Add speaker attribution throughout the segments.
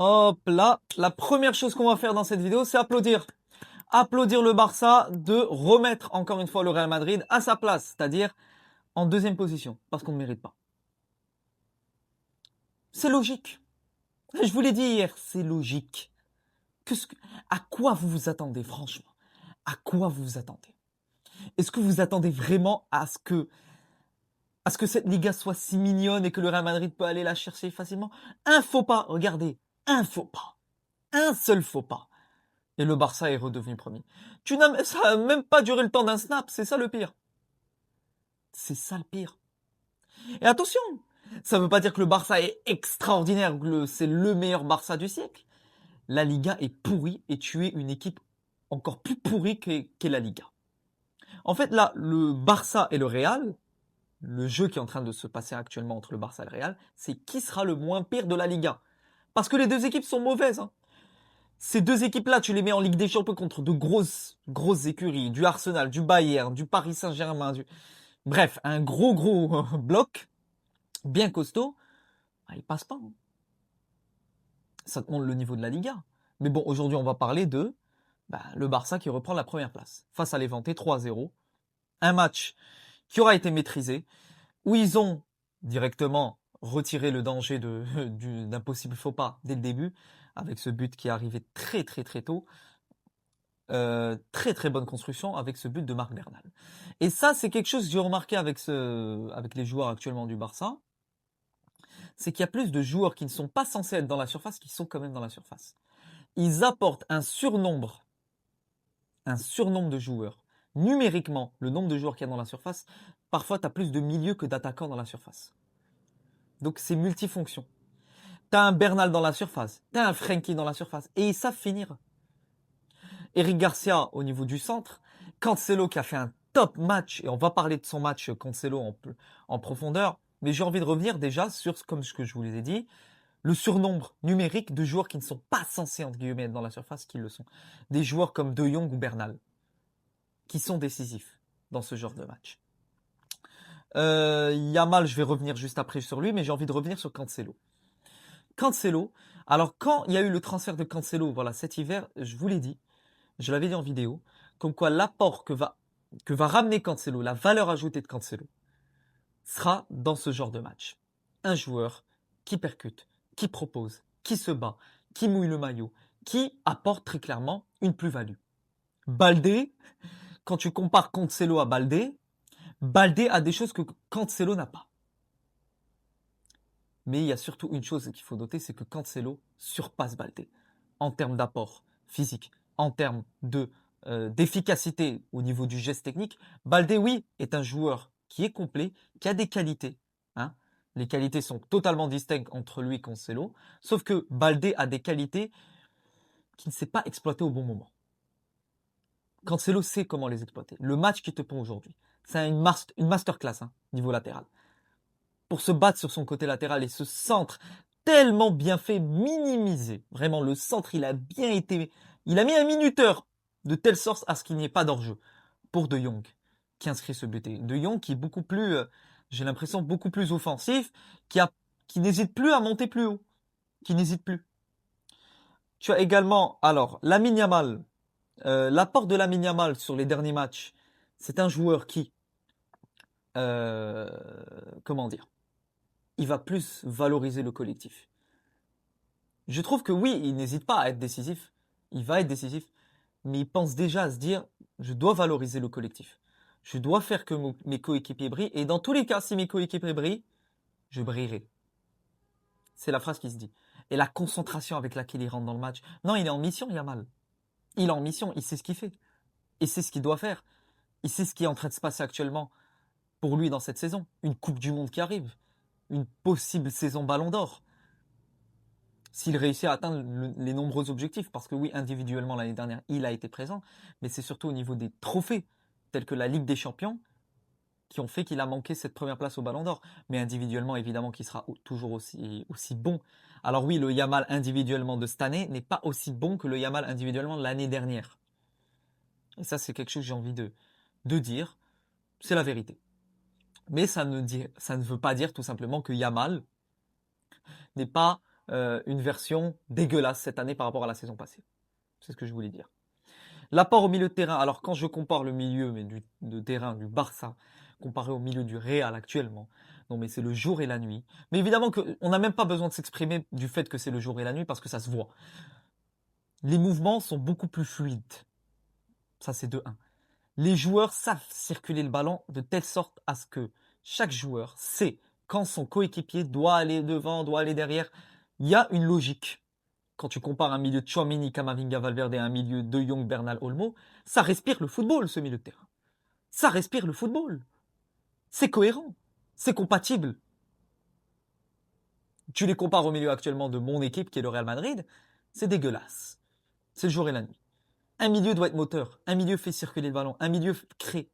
Speaker 1: Hop là, la première chose qu'on va faire dans cette vidéo, c'est applaudir. Applaudir le Barça de remettre encore une fois le Real Madrid à sa place, c'est-à-dire en deuxième position, parce qu'on ne mérite pas. C'est logique. Je vous l'ai dit hier, c'est logique. À quoi vous vous attendez, franchement? À quoi vous vous attendez? Est-ce que vous attendez vraiment à ce que cette Liga soit si mignonne et que le Real Madrid peut aller la chercher facilement? Un faux pas, regardez, un faux pas. Un seul faux pas. Et le Barça est redevenu premier. Ça n'a même pas duré le temps d'un snap, c'est ça le pire. C'est ça le pire. Et attention, ça ne veut pas dire que le Barça est extraordinaire, que c'est le meilleur Barça du siècle. La Liga est pourrie et tu es une équipe encore plus pourrie qu'est la Liga. En fait, là, le Barça et le Real, le jeu qui est en train de se passer actuellement entre le Barça et le Real, c'est qui sera le moins pire de la Liga. Parce que les deux équipes sont mauvaises. Hein. Ces deux équipes-là, tu les mets en Ligue des Champions contre de grosses écuries, du Arsenal, du Bayern, du Paris Saint-Germain, bref, un gros bloc, bien costaud, ils passent pas. Hein. Ça te montre le niveau de la Liga. Mais bon, aujourd'hui, on va parler de le Barça qui reprend la première place face à l'Levante 3-0. Un match qui aura été maîtrisé, où ils ont directement retiré le danger d'un possible faux pas dès le début, avec ce but qui est arrivé très tôt. Très bonne construction avec ce but de Marc Bernal. Et ça, c'est quelque chose que j'ai remarqué avec les joueurs actuellement du Barça, c'est qu'il y a plus de joueurs qui ne sont pas censés être dans la surface qui sont quand même dans la surface. Ils apportent un surnombre de joueurs. Numériquement, le nombre de joueurs qu'il y a dans la surface, parfois tu as plus de milieux que d'attaquants dans la surface. Donc c'est multifonction. Tu as un Bernal dans la surface, tu as un Frenkie dans la surface, et ils savent finir. Eric Garcia au niveau du centre, Cancelo qui a fait un top match, et on va parler de son match Cancelo en profondeur, mais j'ai envie de revenir déjà sur, comme ce que je vous les ai dit, le surnombre numérique de joueurs qui ne sont pas censés, entre guillemets, être dans la surface, qui le sont. Des joueurs comme De Jong ou Bernal, qui sont décisifs dans ce genre de match. Yamal, je vais revenir juste après sur lui, mais j'ai envie de revenir sur Cancelo. Cancelo, alors quand il y a eu le transfert de Cancelo, voilà, cet hiver, je vous l'ai dit, je l'avais dit en vidéo, comme quoi l'apport que va ramener Cancelo, la valeur ajoutée de Cancelo, sera dans ce genre de match. Un joueur qui percute, qui propose, qui se bat, qui mouille le maillot, qui apporte très clairement une plus-value. Baldé, quand tu compares Cancelo à Baldé a des choses que Cancelo n'a pas. Mais il y a surtout une chose qu'il faut noter, c'est que Cancelo surpasse Baldé en termes d'apport physique, en termes d'efficacité au niveau du geste technique. Baldé, oui, est un joueur qui est complet, qui a des qualités. Hein. Les qualités sont totalement distinctes entre lui et Cancelo, sauf que Baldé a des qualités qu'il ne sait pas exploiter au bon moment. Cancelo sait comment les exploiter. Le match qu'il te pond aujourd'hui, c'est une masterclass niveau latéral. Pour se battre sur son côté latéral et ce centre tellement bien fait, minimisé. Vraiment, le centre, il a mis un minuteur de telle sorte à ce qu'il n'y ait pas d'hors-jeu pour De Jong qui inscrit ce but. De Jong qui est beaucoup plus, j'ai l'impression, beaucoup plus offensif, qui n'hésite plus à monter plus haut, qui n'hésite plus. Tu as également, alors, Lamine Yamal. L'apport de Lamine Yamal sur les derniers matchs, c'est un joueur qui, comment dire, il va plus valoriser le collectif. Je trouve que oui, il n'hésite pas à être décisif. Il va être décisif. Mais il pense déjà à se dire, je dois valoriser le collectif. Je dois faire que mes coéquipiers brillent. Et dans tous les cas, si mes coéquipiers brillent, je brillerai. C'est la phrase qui se dit. Et la concentration avec laquelle il rentre dans le match. Non, il est en mission, Yamal. Il est en mission, il sait ce qu'il fait. Il sait ce qu'il doit faire. Il sait ce qui est en train de se passer actuellement pour lui dans cette saison. Une Coupe du Monde qui arrive. Une possible saison Ballon d'Or. S'il réussit à atteindre les nombreux objectifs, parce que oui, individuellement l'année dernière, il a été présent, mais c'est surtout au niveau des trophées, tels que la Ligue des Champions, qui ont fait qu'il a manqué cette première place au Ballon d'Or. Mais individuellement, évidemment, qu'il sera toujours aussi bon. Alors oui, le Yamal individuellement de cette année n'est pas aussi bon que le Yamal individuellement de l'année dernière. Et ça, c'est quelque chose que j'ai envie de dire. C'est la vérité. Mais ça ne veut pas dire tout simplement que Yamal n'est pas une version dégueulasse cette année par rapport à la saison passée. C'est ce que je voulais dire. L'apport au milieu de terrain, alors quand je compare le milieu de terrain du Barça comparé au milieu du Real actuellement, non mais c'est le jour et la nuit. Mais évidemment qu'on n'a même pas besoin de s'exprimer du fait que c'est le jour et la nuit parce que ça se voit. Les mouvements sont beaucoup plus fluides. Ça c'est de 1. Les joueurs savent circuler le ballon de telle sorte à ce que chaque joueur sait quand son coéquipier doit aller devant, doit aller derrière. Il y a une logique. Quand tu compares un milieu de Tchouaméni, Camavinga, Valverde à un milieu de Jong, Bernal, Olmo, ça respire le football, ce milieu de terrain. Ça respire le football. C'est cohérent. C'est compatible. Tu les compares au milieu actuellement de mon équipe, qui est le Real Madrid, c'est dégueulasse. C'est le jour et la nuit. Un milieu doit être moteur. Un milieu fait circuler le ballon. Un milieu crée.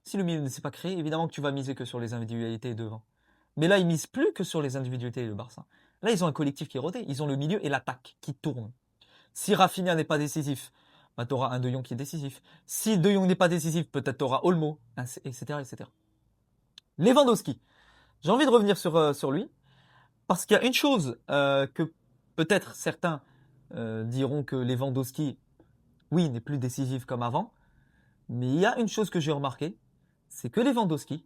Speaker 1: Si le milieu ne s'est pas créé, évidemment que tu vas miser que sur les individualités devant. Mais là, ils misent plus que sur les individualités, le Barça. Là, ils ont un collectif qui est rodé. Ils ont le milieu et l'attaque qui tournent. Si Rafinha n'est pas décisif, bah, tu auras un De Jong qui est décisif. Si De Jong n'est pas décisif, peut-être tu auras Olmo, etc., etc. Lewandowski. J'ai envie de revenir sur lui, parce qu'il y a une chose que peut-être certains diront que Lewandowski, oui, n'est plus décisif comme avant, mais il y a une chose que j'ai remarqué, c'est que Lewandowski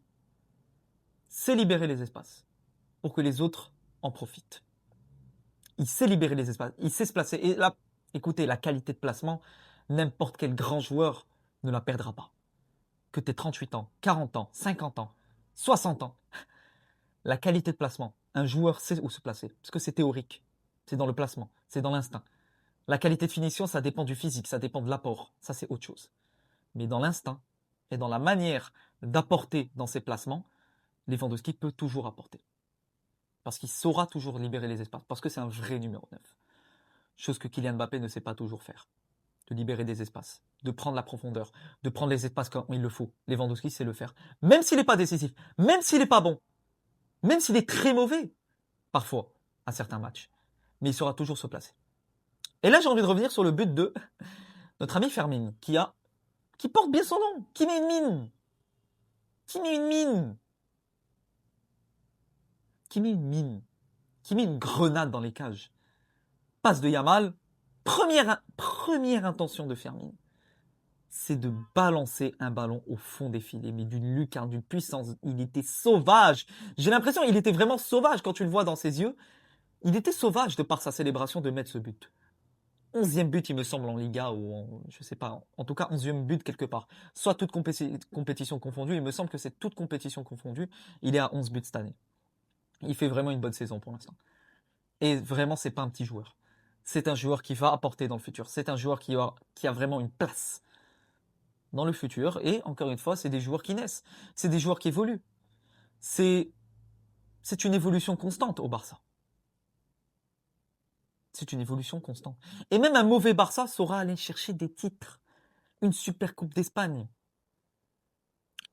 Speaker 1: sait libérer les espaces pour que les autres en profitent. Il sait libérer les espaces, il sait se placer. Et là, écoutez, la qualité de placement, n'importe quel grand joueur ne la perdra pas. Que tu aies 38 ans, 40 ans, 50 ans, 60 ans. La qualité de placement, un joueur sait où se placer, parce que c'est théorique. C'est dans le placement, c'est dans l'instinct. La qualité de finition, ça dépend du physique, ça dépend de l'apport, ça c'est autre chose. Mais dans l'instinct et dans la manière d'apporter dans ses placements, Lewandowski peut toujours apporter. Parce qu'il saura toujours libérer les espaces, parce que c'est un vrai numéro 9. Chose que Kylian Mbappé ne sait pas toujours faire. De libérer des espaces, de prendre la profondeur, de prendre les espaces quand il le faut. Lewandowski sait le faire. Même s'il n'est pas décisif, même s'il n'est pas bon, même s'il est très mauvais, parfois, à certains matchs. Mais il saura toujours se placer. Et là, j'ai envie de revenir sur le but de notre ami Fermin, qui porte bien son nom, qui met une mine. Qui met une mine. Qui met une mine. Qui met une grenade dans les cages. Passe de Yamal, première intention de Fermin, c'est de balancer un ballon au fond des filets, mais d'une lucarne, d'une puissance. Il était sauvage. J'ai l'impression qu'il était vraiment sauvage quand tu le vois dans ses yeux. Il était sauvage de par sa célébration de mettre ce but. 11e but, il me semble, en Liga, ou je sais pas, en tout cas 11e but quelque part. Soit toute compétition confondue, il me semble que c'est toute compétition confondue. Il est à 11 buts cette année. Il fait vraiment une bonne saison pour l'instant. Et vraiment, c'est pas un petit joueur. C'est un joueur qui va apporter dans le futur. C'est un joueur qui a vraiment une place dans le futur. Et encore une fois, c'est des joueurs qui naissent. C'est des joueurs qui évoluent. C'est une évolution constante au Barça. C'est une évolution constante. Et même un mauvais Barça saura aller chercher des titres. Une super coupe d'Espagne.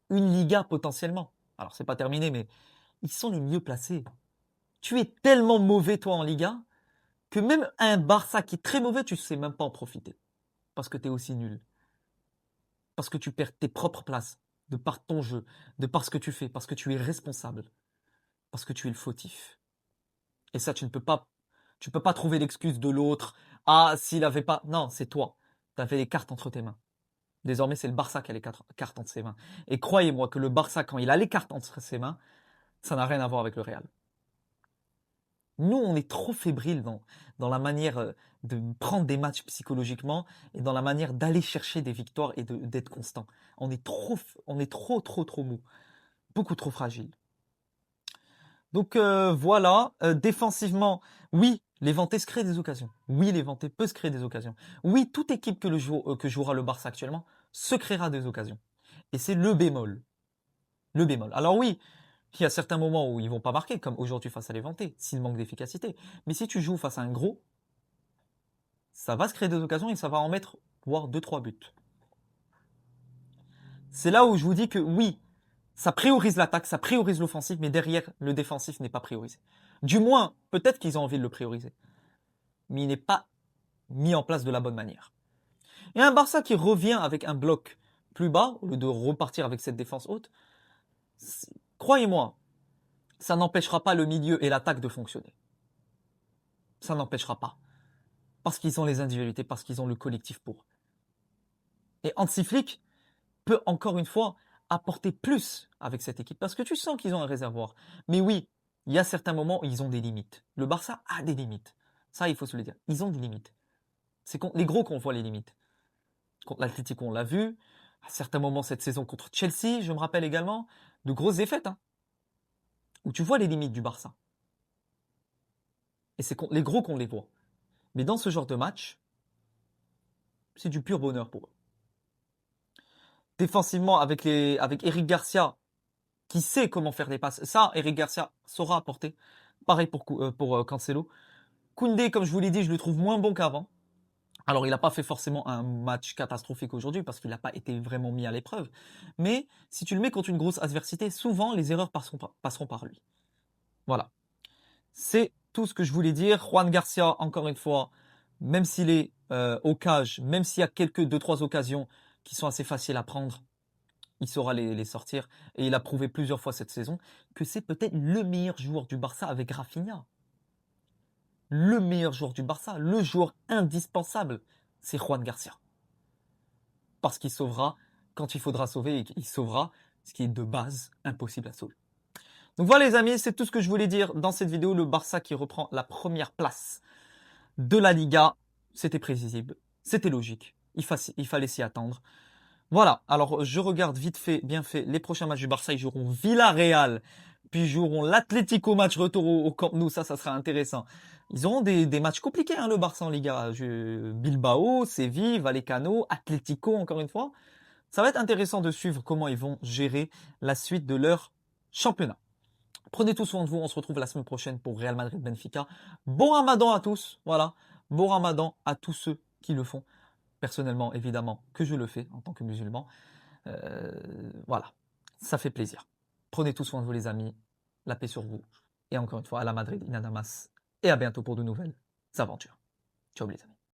Speaker 1: Une Liga potentiellement. Alors c'est pas terminé, mais ils sont les mieux placés. Tu es tellement mauvais toi en Liga que même un Barça qui est très mauvais, tu ne sais même pas en profiter. Parce que tu es aussi nul. Parce que tu perds tes propres places. De par ton jeu. De par ce que tu fais. Parce que tu es responsable. Parce que tu es le fautif. Et ça, tu ne peux pas trouver l'excuse de l'autre. Ah, s'il avait pas. Non, c'est toi. Tu avais les cartes entre tes mains. Désormais, c'est le Barça qui a les cartes entre ses mains. Et croyez-moi que le Barça, quand il a les cartes entre ses mains, ça n'a rien à voir avec le Real. Nous, on est trop fébriles dans la manière de prendre des matchs psychologiquement et dans la manière d'aller chercher des victoires et d'être constant. On est trop mou. Beaucoup trop fragile. Donc voilà, défensivement, oui, Levante se crée des occasions. Oui, Levante peut se créer des occasions. Oui, toute équipe que jouera le Barça actuellement se créera des occasions. Et c'est le bémol. Le bémol. Alors oui, il y a certains moments où ils vont pas marquer, comme aujourd'hui face à Levante, s'il manque d'efficacité. Mais si tu joues face à un gros, ça va se créer des occasions et ça va en mettre, voire 2-3 buts. C'est là où je vous dis que oui, ça priorise l'attaque, ça priorise l'offensive, mais derrière, le défensif n'est pas priorisé. Du moins, peut-être qu'ils ont envie de le prioriser. Mais il n'est pas mis en place de la bonne manière. Et un Barça qui revient avec un bloc plus bas, au lieu de repartir avec cette défense haute, croyez-moi, ça n'empêchera pas le milieu et l'attaque de fonctionner. ça n'empêchera pas. Parce qu'ils ont les individualités, parce qu'ils ont le collectif pour. Et Hansi Flick peut encore une fois apporter plus avec cette équipe, parce que tu sens qu'ils ont un réservoir. Mais oui, il y a certains moments où ils ont des limites. Le Barça a des limites. Ça, il faut se le dire. Ils ont des limites. C'est les gros qu'on voit les limites. Contre l'Atlético, on l'a vu. À certains moments cette saison contre Chelsea, je me rappelle également, de grosses défaites, hein, où tu vois les limites du Barça. Et c'est contre les gros qu'on les voit. Mais dans ce genre de match, c'est du pur bonheur pour eux. Défensivement, avec Eric Garcia, qui sait comment faire des passes. Ça, Eric Garcia saura apporter. Pareil pour Cancelo. Koundé, comme je vous l'ai dit, je le trouve moins bon qu'avant. Alors, il n'a pas fait forcément un match catastrophique aujourd'hui parce qu'il n'a pas été vraiment mis à l'épreuve. Mais si tu le mets contre une grosse adversité, souvent les erreurs passeront par lui. Voilà. C'est tout ce que je voulais dire. Juan Garcia, encore une fois, même s'il est au cage, même s'il y a quelques 2-3 occasions qui sont assez faciles à prendre, il saura les sortir. Et il a prouvé plusieurs fois cette saison que c'est peut-être le meilleur joueur du Barça avec Rafinha. Le meilleur joueur du Barça, le joueur indispensable, c'est Juan Garcia. Parce qu'il sauvera quand il faudra sauver et il sauvera ce qui est de base impossible à sauver. Donc voilà les amis, c'est tout ce que je voulais dire dans cette vidéo. Le Barça qui reprend la première place de la Liga, c'était prévisible, c'était logique, il fallait s'y attendre. Voilà, alors je regarde vite fait, bien fait, les prochains matchs du Barça, ils joueront Villarreal, puis ils joueront l'Atlético match retour au Camp Nou, ça sera intéressant. Ils auront des matchs compliqués, hein, le Barça en Liga. Bilbao, Séville, Vallecano, Atlético encore une fois. Ça va être intéressant de suivre comment ils vont gérer la suite de leur championnat. Prenez tout soin de vous, on se retrouve la semaine prochaine pour Real Madrid-Benfica. Bon Ramadan à tous, voilà. Bon Ramadan à tous ceux qui le font. Personnellement, évidemment, que je le fais en tant que musulman. Voilà, ça fait plaisir. Prenez tout soin de vous les amis, la paix sur vous. Et encore une fois, à la Madrid, Inadamas. Et à bientôt pour de nouvelles aventures. Ciao les amis.